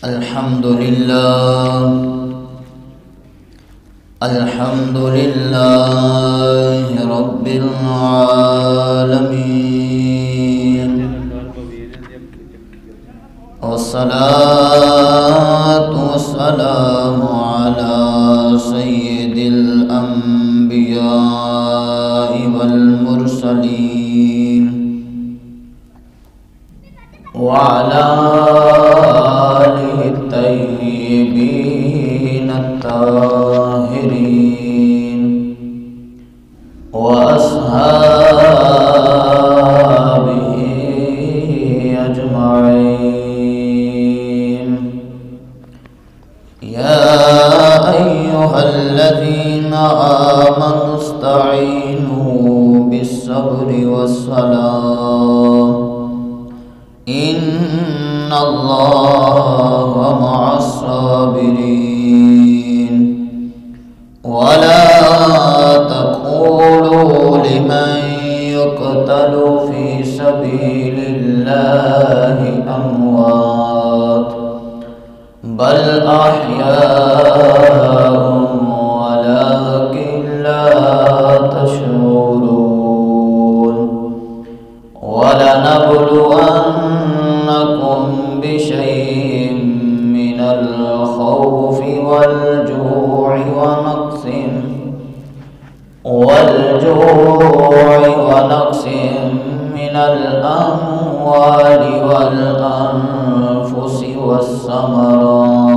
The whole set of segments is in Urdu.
الحمد لله رب العالمين، والصلاة والسلام على سيد الأنبياء والمرسلين وعلى آله الطيبين الطاهرين وأصحابه أجمعين. يا أيها الذين آمنوا استعينوا بالصبر والصلاة إن الله مع الصابرين. ولا تقولوا لمن يقتل في سبيل الله أموات بل أحياء ولكن لا تشعرون. ولنبلونكم بشيء من الخوف والجوع ونقص من الأموال والأنفس والثمرات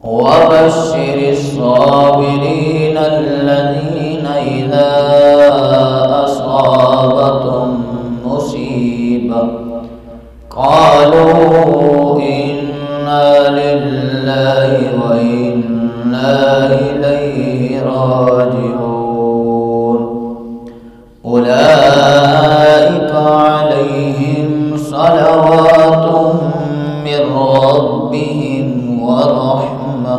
وبشر الصابرين الذين إذا أصابتهم مصيبة قالوا إنا لله وإنا إليه راجعون. أولئك عليهم صلوات من ربهم ورحمة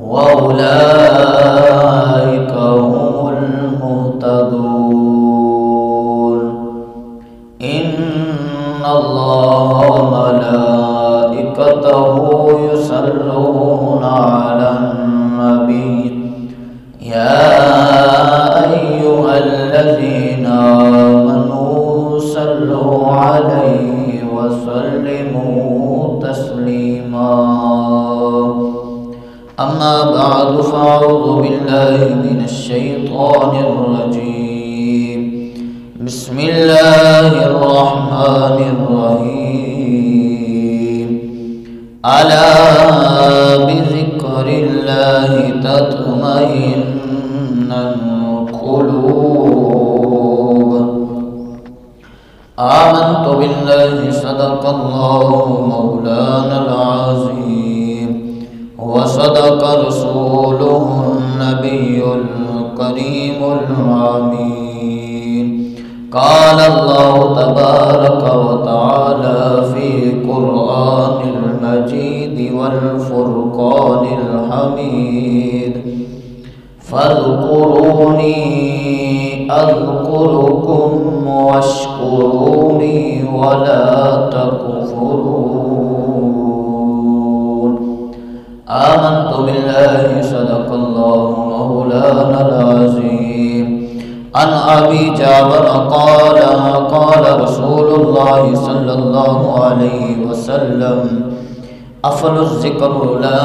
وأولئك هم المهتدون. إن الله وملائكته يصلون على النبي يا أيها الذين آمنوا صلوا عليه وسلموا تسليما. أما بعد فأعوذ بالله من الشيطان الرجيم. بسم الله الرحمن الرحيم. ألا بذكر الله تطمئن القلوب. آمنت بالله صدق الله مولانا العظيم وصدق رسوله النبي الكريم الأمين. قال الله تبارك وتعالى في قرآن المجيد والفرقان الحميد. فاذكروني أذكركم واشكروني ولا تكفرون. آمنت بالله صدق الله مولانا العظيم. عن أبي جابر قال قال رسول الله صلى الله عليه وسلم أفضل الذكر لا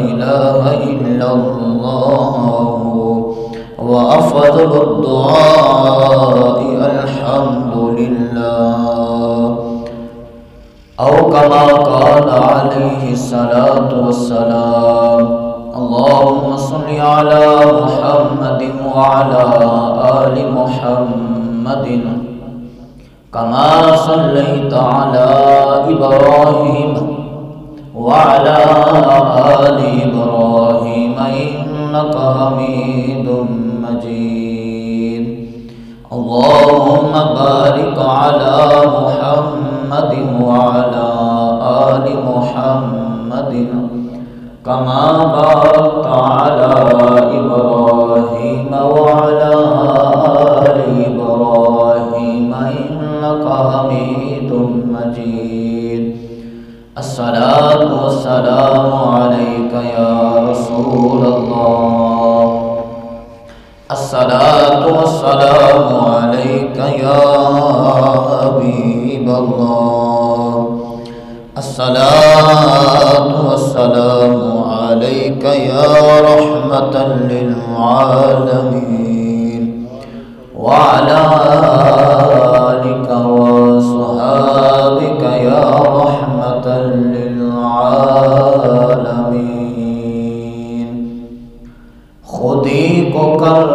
إله إلا الله وأفضل الدعاء الحمد لله أو كما قال عليه الصلاة والسلام. اللهم صل على محمد وعلى آل محمد كما صليت على إبراهيم وعلى آل إبراهيم إنك حميد مجيد. اللهم بارك على محمد وعلى آل محمد كما باركت على إبراهيم وعلى آل إبراهيم إنك حميد مجيد. الصلاة والسلام عليك يا رسول الله. الصلاة والسلام عليك يا حبيب الله. الصلاة والسلام عليك يا رحمة للعالمين وعلى آلك وصحابك يا رحمة للعالمين. خودی کو کر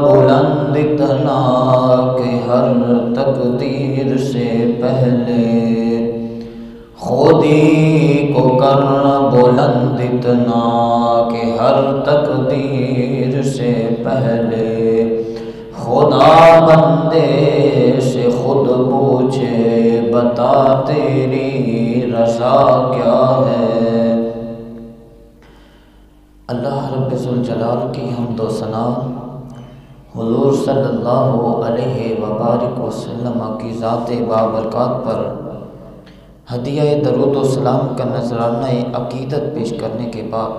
بلند اتنا کہ ہر تقدیر سے پہلے، خودی کو کر بلند اتنا کہ ہر تقدیر سے پہلے، خدا بندے سے خود پوچھے بتا تیری رضا کیا ہے. اللہ رب ذوالجلال کی حمد و ثنا حضور صلی اللہ علیہ وبارک وسلم کی ذات بابرکات پر ہدیہ درود و سلام کا نذرانہ عقیدت پیش کرنے کے بعد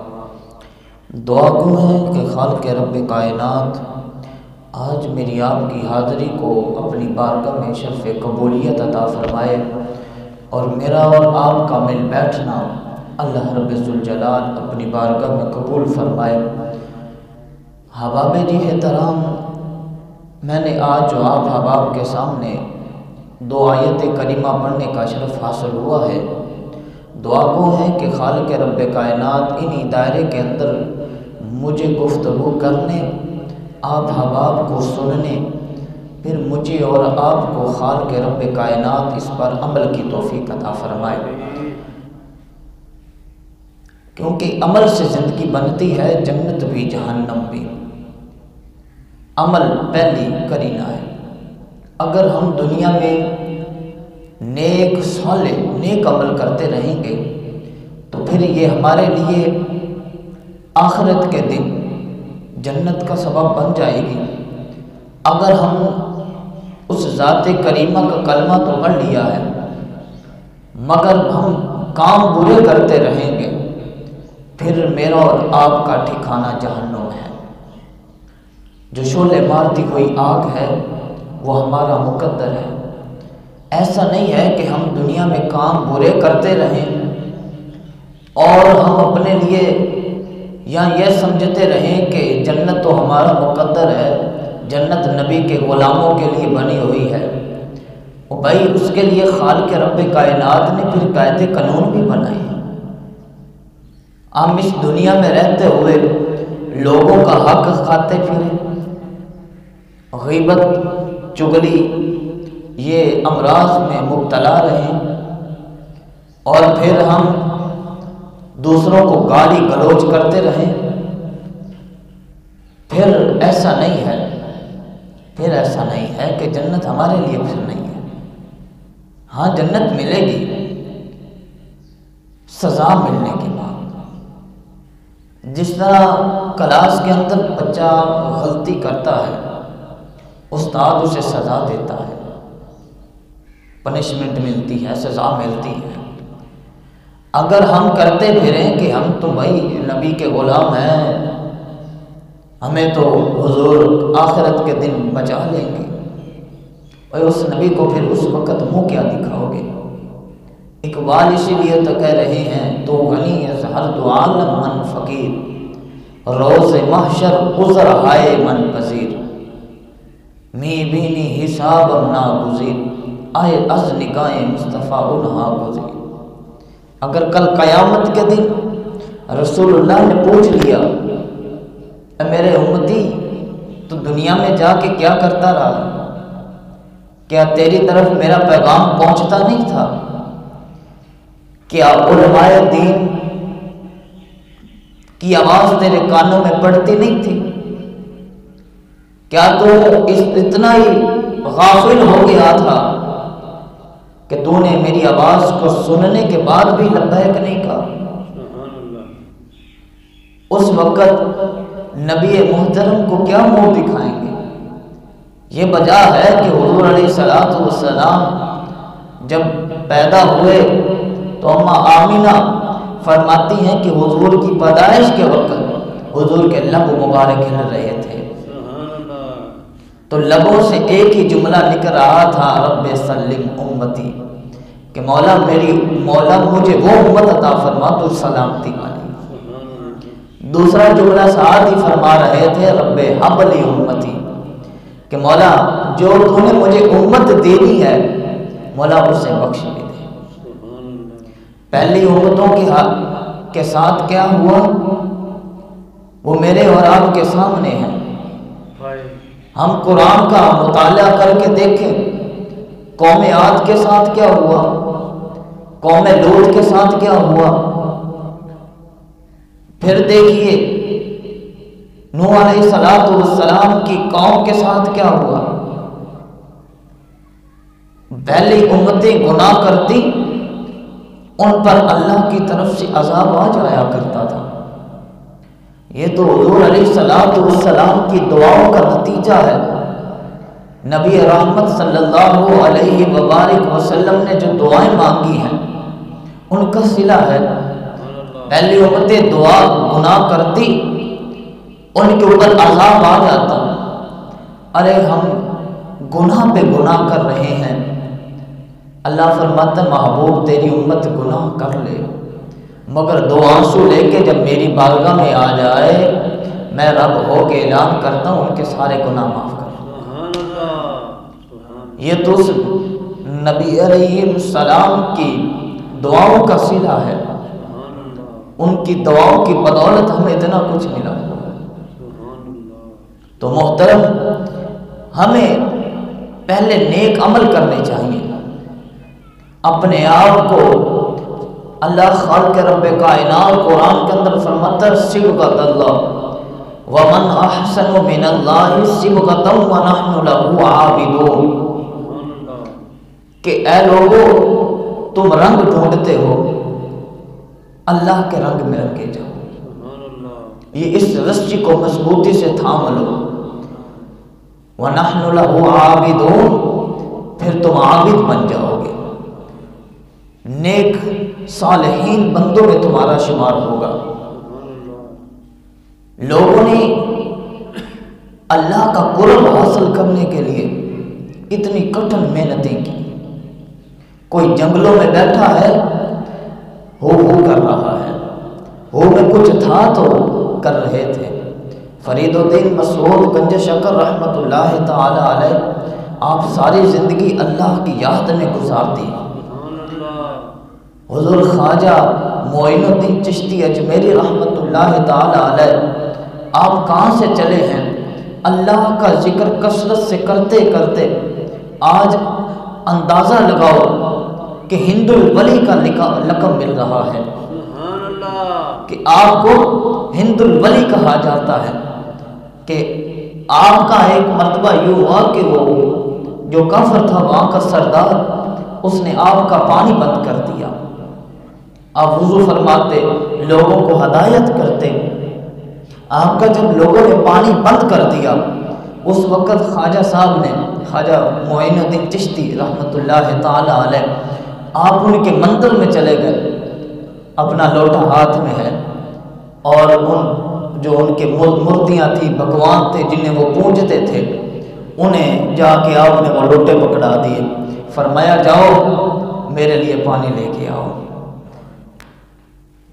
دعا گو ہے کہ خالق رب کائنات آج میری آپ کی حاضری کو اپنی بارگاہ میں شرف قبولیت عطا فرمائے، اور میرا اور آپ کا مل بیٹھنا اللہ رب ذوالجلال اپنی بارگاہ میں قبول فرمائے. حباب جی احترام، میں نے آج جو آپ حباب کے سامنے دو آیت کریمہ پڑھنے کا شرف حاصل ہوا ہے، دعا گو ہے کہ خالق رب کائنات انہی دائرے کے اندر مجھے گفتگو کرنے، آپ حباب کو سننے، پھر مجھے اور آپ کو خالق رب کائنات اس پر عمل کی توفیق عطا فرمائے، کیونکہ عمل سے زندگی بنتی ہے، جنت بھی جہنم بھی. عمل پہلی کرینہ ہے. اگر ہم دنیا میں نیک صالح نیک عمل کرتے رہیں گے تو پھر یہ ہمارے لیے آخرت کے دن جنت کا سبب بن جائے گی. اگر ہم اس ذات کریمہ کا کلمہ تو پڑھ لیا ہے مگر ہم کام برے کرتے رہیں گے، پھر میرا اور آپ کا ٹھکانہ جہنم ہے. جو شعلے مارتی ہوئی آگ ہے وہ ہمارا مقدر ہے. ایسا نہیں ہے کہ ہم دنیا میں کام برے کرتے رہیں اور ہم اپنے لیے یا یہ سمجھتے رہیں کہ جنت تو ہمارا مقدر ہے، جنت نبی کے غلاموں کے لیے بنی ہوئی ہے. اور بھائی اس کے لیے خالق رب کائنات نے پھر قاعدے قانون بھی بنائے ہیں. ہم اس دنیا میں رہتے ہوئے لوگوں کا حق کھاتے پھریں، غیبت چغلی یہ امراض میں مبتلا رہیں، اور پھر ہم دوسروں کو گالی گلوچ کرتے رہیں، پھر ایسا نہیں ہے کہ جنت ہمارے لیے پھر نہیں ہے. ہاں جنت ملے گی سزا ملنے کے بعد. جس طرح کلاس کے اندر بچہ غلطی کرتا ہے، استاد اسے سزا دیتا ہے، پنشمنٹ ملتی ہے، سزا ملتی ہے. اگر ہم کرتے پھریں کہ ہم تو بھائی نبی کے غلام ہیں، ہمیں تو حضور آخرت کے دن بچا لیں گے، اور اس نبی کو پھر اس وقت منہ کیا دکھاؤ گے؟ اقبال اسی لیے تو کہہ رہے ہیں، تو غنی از ہر دو عالم من فقیر، روز محشر عذر ہائے من پذیر، می بینی حساب ناگزیر، آئے از نگاہ مصطفیٰ انہا گزیر. اگر کل قیامت کے دن رسول اللہ نے پوچھ لیا اے میرے امتی تو دنیا میں جا کے کیا کرتا رہا؟ کیا تیری طرف میرا پیغام پہنچتا نہیں تھا؟ کیا علماء دین کی آواز تیرے کانوں میں پڑتی نہیں تھی؟ کیا تو اتنا ہی غافل ہو گیا تھا کہ تو نے میری آواز کو سننے کے بعد بھی لبیک نہیں کہا؟ اس وقت نبی محترم کو کیا منہ دکھائیں گے؟ یہ وجہ ہے کہ حضور علیہ الصلوۃ والسلام جب پیدا ہوئے تو اما آمینہ فرماتی ہیں کہ حضور کی پیدائش کے وقت حضور کے لب مبارک ہل رہے تھے، تو لبوں سے ایک ہی جملہ نکل رہا تھا، رب سلم امتی، کہ مولا مجھے وہ امت عطا فرما تو سلامتی والی۔ دوسرا جملہ ساتھ ہی فرما رہے تھے، رب حب لی امتی، کہ مولا جو تو نے مجھے امت دینی ہے مولا اسے بخش بھی دے۔ پہلی امتوں کے ساتھ کیا ہوا وہ میرے اور آپ کے سامنے ہیں۔ ہم قرآن کا مطالعہ کر کے دیکھیں، قوم عاد کے ساتھ کیا ہوا، قوم لوط کے ساتھ کیا ہوا، پھر دیکھیے نوح علیہ السلام کی قوم کے ساتھ کیا ہوا۔ پہلی امتیں گناہ کرتی، ان پر اللہ کی طرف سے عذاب آ جایا کرتا تھا۔ یہ تو حضور علیہ السلام کی دعاؤں کا نتیجہ ہے۔ نبی رحمت صلی اللہ علیہ وبارک وسلم نے جو دعائیں مانگی ہیں ان کا صلہ ہے۔ پہلی امتیں دعا گناہ کرتی، ان کے اوپر عذاب آ جاتا، ارے ہم گناہ پہ گناہ کر رہے ہیں، اللہ فرماتا محبوب تیری امت گناہ کر لے مگر دو آنسو لے کے جب میری بارگاہ میں آ جائے میں رب ہو کے اعلان کرتا ہوں ان کے سارے گناہ معاف کر۔ یہ تو نبی علیہ السلام کی دعاؤں کا صلہ ہے، ان کی دعاؤں کی بدولت ہمیں اتنا کچھ ملا۔ تو محترم ہمیں پہلے نیک عمل کرنے چاہیے، اپنے آپ کو اللہ خالق رب کائنات قرآن کے اندر فرماتا ہے صبغۃ اللہ ومن احسن من اللہ صبغۃ ونحن له عابدون، کہ اے لوگو تم رنگ ڈھونڈتے ہو، اللہ کے رنگ میں رنگے جاؤ، یہ اس رسی کو مضبوطی سے تھام لو، وَنَحْنُ لَهُ عَابِدُونَ، پھر تم عابد بن جاؤ گے، نیک صالحین بندوں میں تمہارا شمار ہوگا۔ لوگوں نے اللہ کا قرب حاصل کرنے کے لیے اتنی کٹھن محنتیں کی، کوئی جنگلوں میں بیٹھا ہے ہو کر رہا ہے، ہو میں کچھ تھا تو کر رہے تھے۔ فرید الدین مسعود گنج شکر رحمت اللہ تعالی علیہ آپ ساری زندگی اللہ کی یاد میں گزار دی۔ حضور خواجہ معین الدین چشتی اجمیری رحمت اللہ تعالی علیہ آپ کہاں سے چلے ہیں، اللہ کا ذکر کثرت سے کرتے کرتے آج اندازہ لگاؤ کہ ہند الولی کا لقب مل رہا ہے، کہ آپ کو ہند الولی کہا جاتا ہے، کہ آپ کا ایک مرتبہ یوں ہوا کہ وہ جو کافر تھا وہاں کا سردار اس نے آپ کا پانی بند کر دیا، آپ وضو فرماتے لوگوں کو ہدایت کرتے، آپ کا جب لوگوں نے پانی بند کر دیا اس وقت خواجہ صاحب نے خواجہ معین الدین چشتی رحمت اللہ تعالی علیہ آپ ان کے مندر میں چلے گئے، اپنا لوٹا ہاتھ میں ہے اور جو ان کے مورتیاں تھیں بھگوان تھے جنہیں وہ پوجتے تھے انہیں جا کے آپ نے وہ لوٹے پکڑا دیے، فرمایا جاؤ میرے لیے پانی لے کے آؤ۔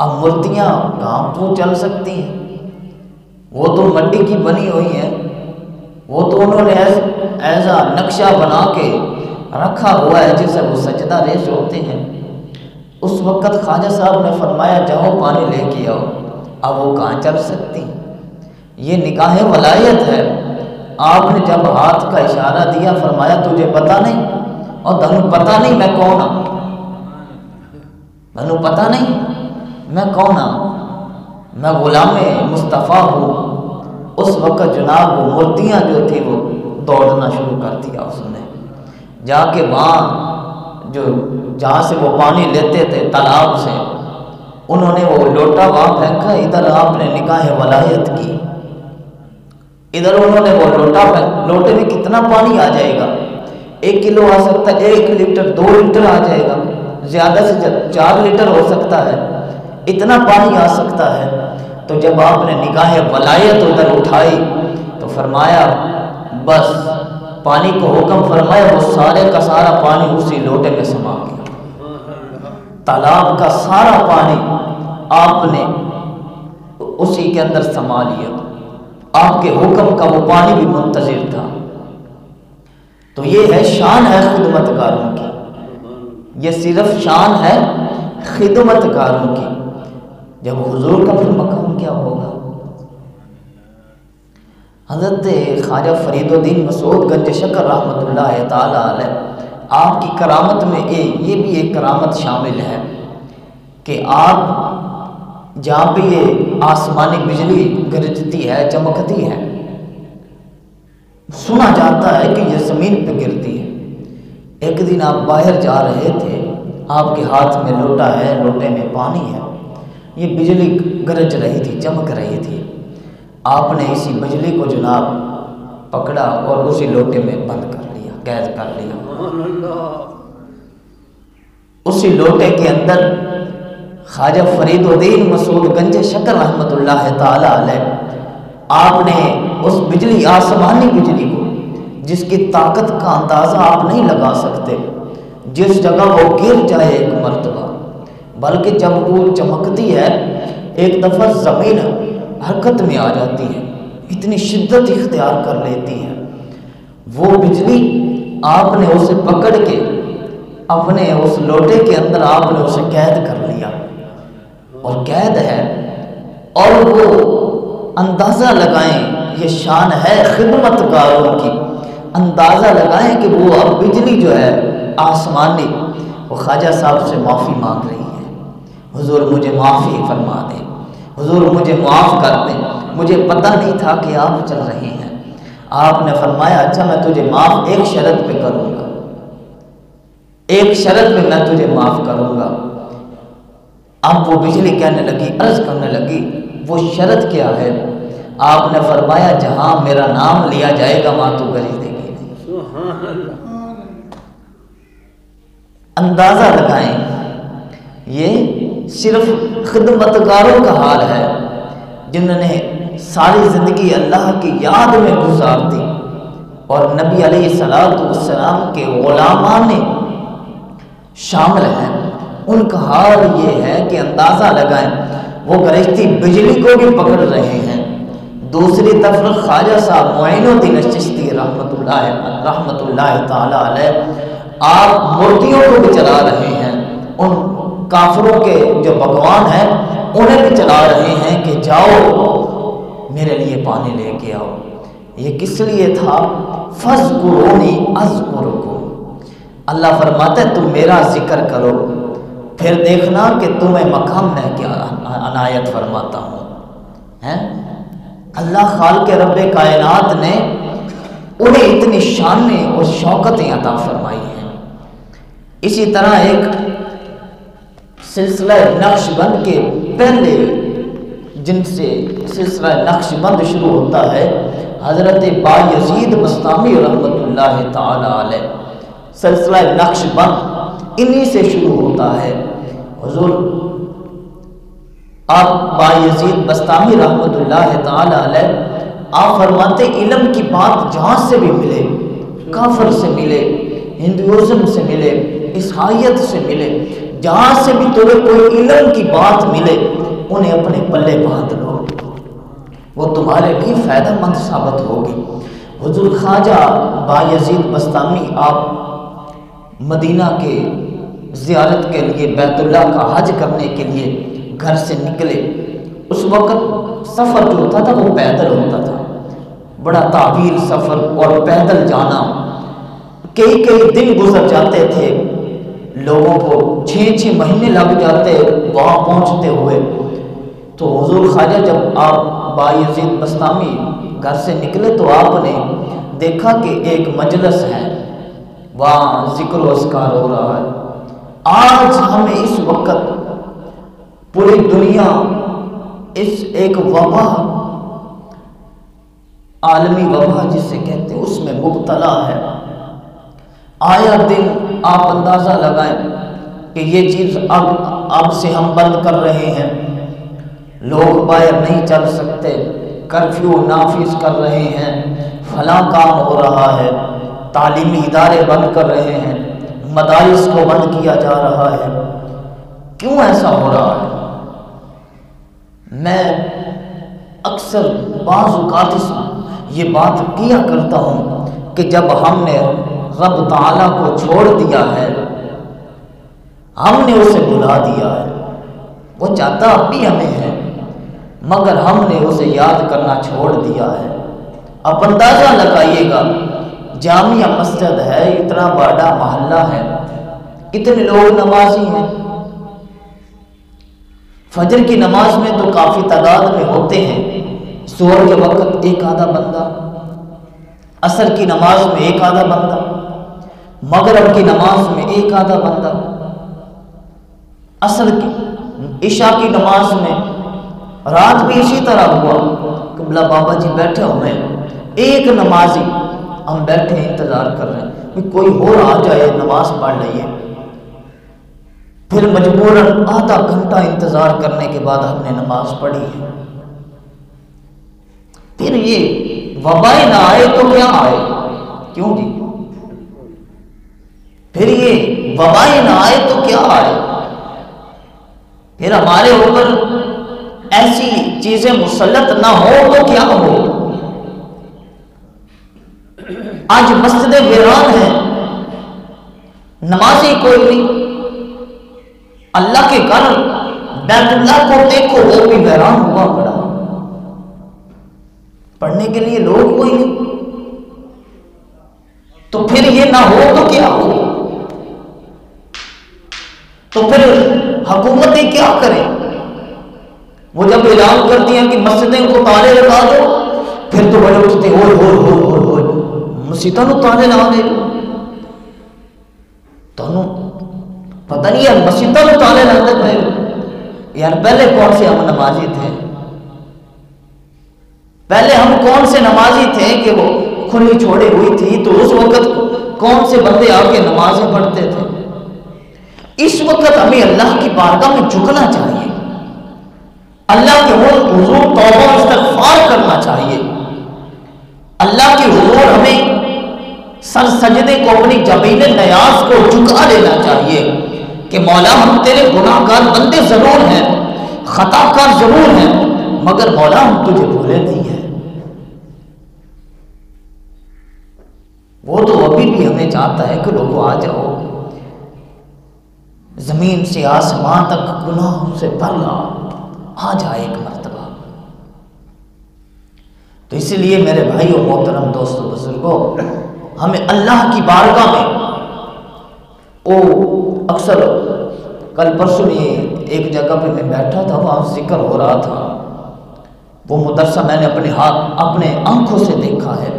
اب مورتیاں کہاں تو چل سکتی ہیں، وہ تو مٹی کی بنی ہوئی ہیں، وہ تو انہوں نے ایسا نقشہ بنا کے رکھا ہوا ہے جسے وہ سجدہ ریز ہوتے ہیں۔ اس وقت خواجہ صاحب نے فرمایا جاؤ پانی لے کے آؤ، اب وہ کہاں چل سکتی، یہ نکاح ولایت ہے۔ آپ نے جب ہاتھ کا اشارہ دیا فرمایا تجھے پتہ نہیں، اور تنوں پتہ نہیں میں کون ہوں، تنوں پتہ نہیں میں کون ہوں، میں غلام مصطفیٰ ہوں۔ اس وقت جناب وہ مورتیاں جو تھی وہ دوڑنا شروع کر دیا، اس نے جا کے وہاں جہاں سے وہ پانی لیتے تھے تالاب سے انہوں نے وہ لوٹا وہاں پھینکا، ادھر آپ نے نکاح ولایت کی، ادھر انہوں نے وہ لوٹے میں کتنا پانی آ جائے گا، 1 کلو آ سکتا ہے، 1 لیٹر 2 لیٹر آ جائے گا، زیادہ سے 4 لیٹر ہو سکتا ہے، اتنا پانی آ سکتا ہے۔ تو جب آپ نے نگاہ ولایت ادھر اٹھائی تو فرمایا بس پانی کو حکم فرمایا، وہ سارے کا سارا پانی اسی لوٹے میں سما گیا۔ تالاب کا سارا پانی آپ نے اسی کے اندر سما لیا، آپ کے حکم کا وہ پانی بھی منتظر تھا۔ تو یہ ہے شان ہے خدمت گاروں کی، یہ صرف شان ہے خدمت گاروں کی۔ جب حضور کا پھر مقام کیا ہوگا؟ حضرت خواجہ فرید الدین مسعود گنج شکر رحمۃ اللہ تعالی علیہ، آپ کی کرامت میں یہ بھی ایک کرامت شامل ہے کہ آپ جہاں پہ یہ آسمانی بجلی گرجتی ہے، چمکتی ہے، سنا جاتا ہے کہ یہ زمین پہ گرتی ہے۔ ایک دن آپ باہر جا رہے تھے، آپ کے ہاتھ میں لوٹا ہے، لوٹے میں پانی ہے، یہ بجلی گرج رہی تھی، چمک رہی تھی۔ آپ نے اسی بجلی کو جناب پکڑا اور اسی لوٹے میں بند کر لیا، قید کر لیا۔ اسی لوٹے کے اندر خواجہ فرید الدین مسعود گنج شکر رحمۃ اللہ تعالی علیہ، آپ نے اس بجلی، آسمانی بجلی کو، جس کی طاقت کا اندازہ آپ نہیں لگا سکتے، جس جگہ وہ گر جائے ایک مرتبہ، بلکہ جب وہ چمکتی ہے ایک دفعہ زمین حرکت میں آ جاتی ہے، اتنی شدت اختیار کر لیتی ہے وہ بجلی، آپ نے اسے پکڑ کے اپنے اس لوٹے کے اندر آپ نے اسے قید کر لیا، اور قید ہے۔ اور وہ اندازہ لگائیں، یہ شان ہے خدمت گاروں کی، اندازہ لگائیں کہ وہ اب بجلی جو ہے آسمانی، وہ خواجہ صاحب سے معافی مانگ رہی ہے، حضور مجھے معافی فرما دیں، حضور مجھے معاف کر دیں، مجھے پتہ نہیں تھا کہ آپ چل رہے ہیں۔ آپ نے فرمایا اچھا میں تجھے معاف ایک شرط پہ کروں گا، ایک شرط پہ میں تجھے معاف کروں گا۔ اب وہ بجلی کہنے لگی، عرض کرنے لگی وہ شرط کیا ہے؟ آپ نے فرمایا جہاں میرا نام لیا جائے گا وہاں تو گریز دے گی نہیں۔ اندازہ لگائیں، یہ صرف خدمتگاروں کا حال ہے جنہوں نے ساری زندگی اللہ کی یاد میں گزار دی، اور نبی علیہ السلام کے غلامان شامل ہیں، ان کا حال یہ ہے کہ اندازہ لگائیں وہ گرجتی بجلی کو بھی پکڑ رہے ہیں، دوسری طرف خواجہ صاحب معین الدین چشتی رحمت اللہ تعالی علیہ، آپ مورتیوں کو بھی چلا رہے ہیں، ان کافروں کے جو بھگوان ہیں انہیں بھی چلا رہے ہیں کہ جاؤ میرے لیے پانی لے کے آؤ۔ یہ کس لیے تھا؟ فَاذْكُرُونِي أَذْكُرُكُمْ، اللہ فرماتا ہے تم میرا ذکر کرو، پھر دیکھنا کہ تمہیں مقام میں کیا عنایت فرماتا ہوں۔ اللہ خالق رب کائنات نے انہیں اتنی شانیں اور شوکتیں عطا فرمائی ہیں۔ اسی طرح ایک سلسلہ نقش بند کے پہلے جن سے سلسلہ نقش بند شروع ہوتا ہے، حضرت بایزید بسطامی رحمۃ اللہ تعالی علیہ، سلسلہ نقش بند انہی سے شروع ہوتا ہے۔ حضور آپ بایزید بسطامی رحمۃ اللہ تعالی علیہ، آپ فرماتے علم کی بات جہاں سے بھی ملے، کافر سے ملے، ہندوازم سے ملے، عیسائیت سے ملے، جہاں سے بھی تمہیں کوئی علم کی بات ملے انہیں اپنے پلے باندھ لو، وہ تمہارے لیے فائدہ مند ثابت ہوگی۔ حضور خواجہ بایزید بسطامی آپ مدینہ کے زیارت کے لیے، بیت اللہ کا حج کرنے کے لیے گھر سے نکلے، اس وقت سفر جو ہوتا تھا وہ پیدل ہوتا تھا، بڑا طویل سفر، اور پیدل جانا کئی دن گزر جاتے تھے، لوگوں کو 6 مہینے لگ جاتے وہاں پہنچتے ہوئے۔ تو حضور خواجہ جب آپ بایزید بسطامی گھر سے نکلے تو آپ نے دیکھا کہ ایک مجلس ہے، وہاں ذکر و اذکار ہو رہا ہے۔ آج ہمیں اس وقت پوری دنیا اس ایک وبا، عالمی وبا جسے کہتے ہیں، اس میں مبتلا ہے۔ آیا دن آپ اندازہ لگائیں کہ یہ چیز اب سے ہم بند کر رہے ہیں، لوگ باہر نہیں چل سکتے، کرفیو نافذ کر رہے ہیں، فلاں کام ہو رہا ہے، تعلیمی ادارے بند کر رہے ہیں، مدارس کو بند کیا جا رہا ہے، کیوں ایسا ہو رہا ہے؟ میں اکثر بعض اوقات یہ بات کیا کرتا ہوں کہ جب ہم نے رب تعالیٰ کو چھوڑ دیا ہے، ہم نے اسے بھلا دیا ہے، وہ چاہتا اب بھی ہمیں ہے، مگر ہم نے اسے یاد کرنا چھوڑ دیا ہے۔ اب اندازہ لگائیے گا، جامعہ مسجد ہے، اتنا بڑا محلہ ہے، کتنے لوگ نمازی ہیں؟ فجر کی نماز میں تو کافی تعداد میں ہوتے ہیں، ظہر کے وقت ایک آدھا بندہ، عصر کی نماز میں ایک آدھا بندہ، مغرب کی نماز میں ایک آدھا بندہ، عصر کی عشاء کی نماز میں، رات بھی اسی طرح ہوا، قبلہ بابا جی بیٹھے ہوئے ہیں، ایک نمازی، ہم بیٹھے انتظار کر رہے ہیں کہ کوئی اور آ جائے نماز پڑھ لئے، پھر مجبوراً آدھا گھنٹہ انتظار کرنے کے بعد ہم نے نماز پڑھی ہے۔ پھر یہ وبائیں نہ آئے تو کیا آئے؟ کیوں جی؟ پھر یہ وبائیں نہ آئے تو کیا آئے؟ پھر ہمارے اوپر ایسی چیزیں مسلط نہ ہو تو کیا ہو؟ آج مسجدیں ویران ہیں، نمازی کوئی نہیں، اللہ کے گھر بیت اللہ کو دیکھو وہ بھی ویران ہوا پڑا، پڑھنے کے لیے لوگ کوئی نہیں، تو پھر یہ نہ ہو تو کیا ہو؟ تو پھر حکومتیں کیا کریں؟ وہ جب اعلان کرتی ہیں کہ مسجدیں کو تالے لگا دو، پھر تو بڑے اٹھتے ہوئے مسجدوں کو تالے لگا دے، تو پتہ نہیں ہے مسجدوں کو تالے لگتے پہ یار پہلے کون سے ہم نمازی تھے؟ پہلے ہم کون سے نمازی تھے کہ وہ کھلی چھوڑی ہوئی تھی تو اس وقت کون سے بندے آ کے نمازیں پڑھتے تھے؟ اس وقت ہمیں اللہ کی بارگاہ میں جھکنا چاہیے، اللہ کے حضور توبہ استغفار کرنا چاہیے، اللہ کے حضور ہمیں سر سجدے کو اپنی جبین نیاز کو جھکا دینا چاہیے کہ مولا ہم تیرے گناہ گار بندے ضرور ہیں، خطا کار ضرور ہیں، مگر مولا ہم تجھے بھولے نہیں ہیں۔ وہ تو ابھی بھی ہمیں چاہتا ہے کہ لوگوں آ جاؤ، زمین سے آسمان تک گناہوں سے بھرا آ جائے ایک مرتبہ۔ تو اسی لیے میرے بھائیو محترم دوستو بزرگوں، ہمیں اللہ کی بارگاہ میں اکثر کل پرسوں ایک جگہ پہ میں بیٹھا تھا، وہاں ذکر ہو رہا تھا، وہ مدرسہ میں نے اپنے آنکھوں سے دیکھا ہے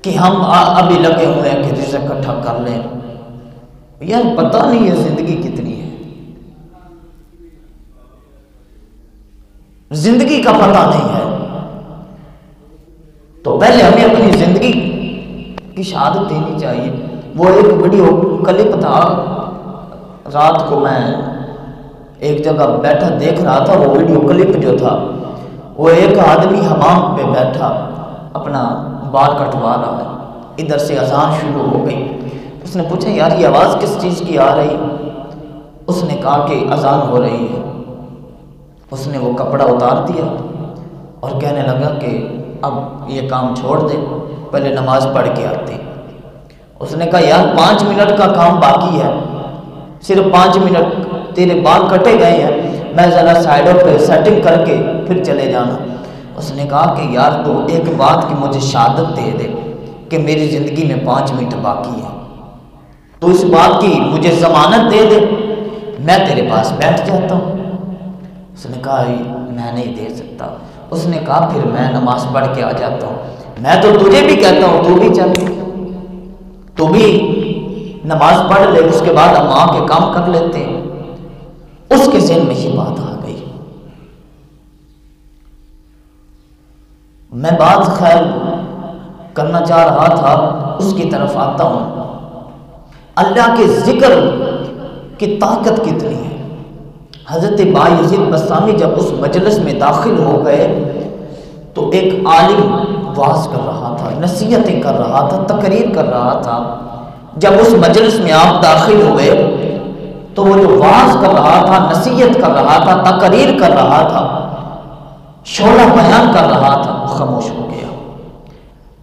کہ ہم ابھی لگے ہوئے ہیں کہ رزق اکٹھا کر لیں، یار پتہ نہیں ہے زندگی کتنی ہے، زندگی کا پتہ نہیں ہے، تو پہلے ہمیں اپنی زندگی کی شہادت دینی چاہیے۔ وہ ایک ویڈیو کلپ تھا، رات کو میں ایک جگہ بیٹھا دیکھ رہا تھا، وہ ویڈیو کلپ جو تھا، وہ ایک آدمی حمام پہ بیٹھا اپنا بال کٹوا رہا ہے، ادھر سے اذان شروع ہو گئی، اس نے پوچھا یار یہ آواز کس چیز کی آ رہی؟ اس نے کہا کہ اذان ہو رہی ہے۔ اس نے وہ کپڑا اتار دیا اور کہنے لگا کہ اب یہ کام چھوڑ دے، پہلے نماز پڑھ کے آتے۔ اس نے کہا یار 5 منٹ کا کام باقی ہے، صرف 5 منٹ، تیرے بال کٹے گئے ہیں، میں ذرا سائڈوں پہ سیٹنگ کر کے پھر چلے جانا۔ اس نے کہا کہ یار تو ایک بات کی مجھے شہادت دے دے کہ میری زندگی میں 5 منٹ باقی ہے، تو اس بات کی مجھے ضمانت دے دے، میں تیرے پاس بیٹھ جاتا ہوں۔ اس نے کہا میں نہیں دے سکتا۔ اس نے کہا پھر میں نماز پڑھ کے آ جاتا ہوں، میں تو تجھے بھی کہتا ہوں تو بھی چل، تو بھی نماز پڑھ لے، اس کے بعد ہم آ کے کام کر لیتے ہیں۔ اس کے ذہن میں یہ بات آ گئی۔ میں بات خیر کرنا چاہ رہا تھا، اس کی طرف آتا ہوں۔ اللہ کے ذکر کی طاقت کتنی ہے۔ حضرت بایزید بسطامی جب اس مجلس میں داخل ہو گئے تو ایک عالم واعظ کر رہا تھا، نصیحتیں کر رہا تھا، تقریر کر رہا تھا۔ جب اس مجلس میں آپ داخل ہوئے تو وہ جو واعظ کر رہا تھا، نصیحت کر رہا تھا، تقریر کر رہا تھا، شعلہ بیان کر رہا تھا، وہ خاموش ہو گیا۔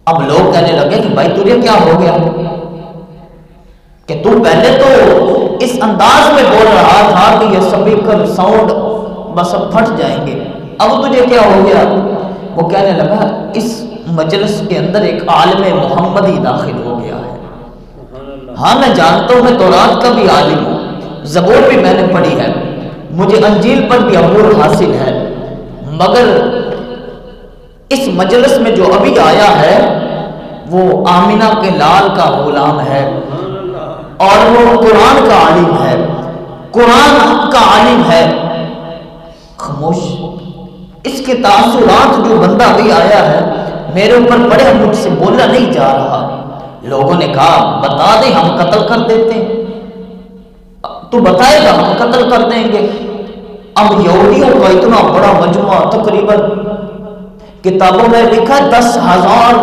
اب لوگ کہنے لگے کہ بھائی تجھے کیا ہو گیا کہ تو پہلے تو اس انداز میں بول رہا تھا کہ یہ سپیکر ساؤنڈ بس اب پھٹ جائیں گے، اب تجھے کیا ہو گیا؟ وہ کہنے لگا اس مجلس کے اندر ایک عالم محمدی داخل ہو گیا ہے۔ ہاں میں جانتا ہوں، میں تورات کا بھی عالم ہوں، زبور بھی میں نے پڑھی ہے، مجھے انجیل پر بھی عبور حاصل ہے، مگر اس مجلس میں جو ابھی آیا ہے وہ آمینہ کے لال کا غلام ہے اور وہ قرآن کا عالم ہے، قرآن کا عالم ہے۔ خاموش، اس کے تاثرات جو بندہ بھی آیا ہے میرے اوپر پڑے، مجھ سے بولا نہیں جا رہا۔ لوگوں نے کہا بتا دیں ہم قتل کر دیتے ہیں، تو بتائے گا ہم قتل کر دیں گے۔ اب یہودیوں کا اتنا بڑا مجموعہ، تقریباً کتابوں میں لکھا 10,000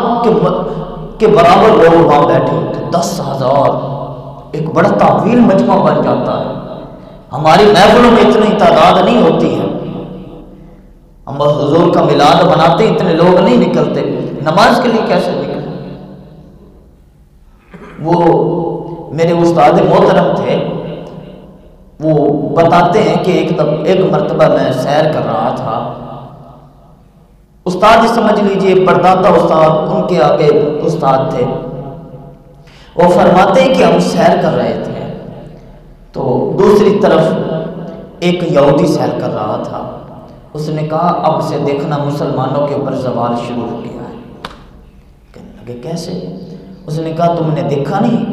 کے برابر لوگ وہاں بیٹھے ہوتے، 10,000، ایک بڑا طویل مجمع بن جاتا ہے۔ ہماری محفلوں میں اتنی تعداد نہیں ہوتی ہے، ہم بس حضور کا میلاد مناتے اتنے لوگ نہیں نکلتے، نماز کے لیے کیسے نکلے؟ وہ میرے استاد محترم تھے، وہ بتاتے ہیں کہ ایک مرتبہ میں سیر کر رہا تھا، استاد ہی سمجھ لیجئے، پرداتا استاد، ان کے آگے استاد تھے، وہ فرماتے ہیں کہ ہم سیر کر رہے تھے تو دوسری طرف ایک یہودی سیر کر رہا تھا، اس نے کہا اب سے دیکھنا مسلمانوں کے اوپر زوال شروع ہو گیا ہے۔ کہنے لگے کیسے؟ اس نے کہا تم نے دیکھا نہیں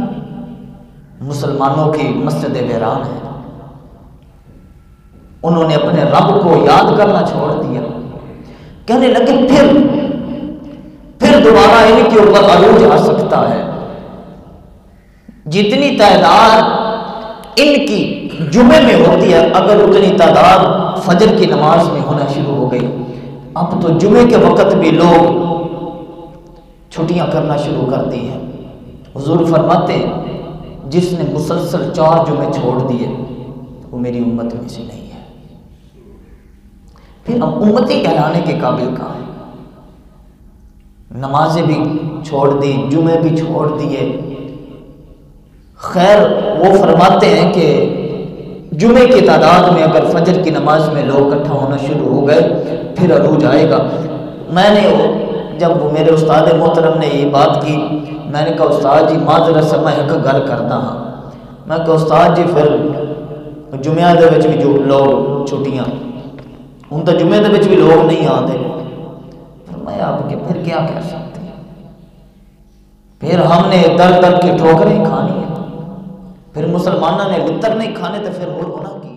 مسلمانوں کی مسجد ویران ہے، انہوں نے اپنے رب کو یاد کرنا چھوڑ دیا۔ کہنے لگے پھر دوبارہ ان کے اوپر عروج آ سکتا ہے، جتنی تعداد ان کی جمعے میں ہوتی ہے اگر اتنی تعداد فجر کی نماز میں ہونا شروع ہو گئی۔ اب تو جمعے کے وقت بھی لوگ چھٹیاں کرنا شروع کر دی ہیں۔ حضور فرماتے ہیں جس نے مسلسل 4 جمعے چھوڑ دیے وہ میری امت میں سے نہیں ہے۔ پھر ہم امتی کہلانے کے قابل کہاں ہیں؟ نمازیں بھی چھوڑ دی، جمعے بھی چھوڑ دیے۔ خیر وہ فرماتے ہیں کہ جمعے کی تعداد میں اگر فجر کی نماز میں لوگ اکٹھا ہونا شروع ہو گئے پھر عروج آئے گا۔ میں نے جب وہ میرے استاد محترم نے یہ بات کی، میں نے کہا استاد جی معذرت سے میں ایک گل کرتا ہاں۔ میں کہا استاد جی پھر جمعہ دے وچ بھی جو لوگ چھٹیاں ہوں تو جمعے دے وچ بھی لوگ نہیں آتے، میں آپ کے پھر کیا کہہ سکتے ہیں؟ پھر ہم نے در در کی ٹھوکریں کھانی ہے، پھر مسلمانوں نے لتر نہیں کھانے تو پھر اور ہونا کی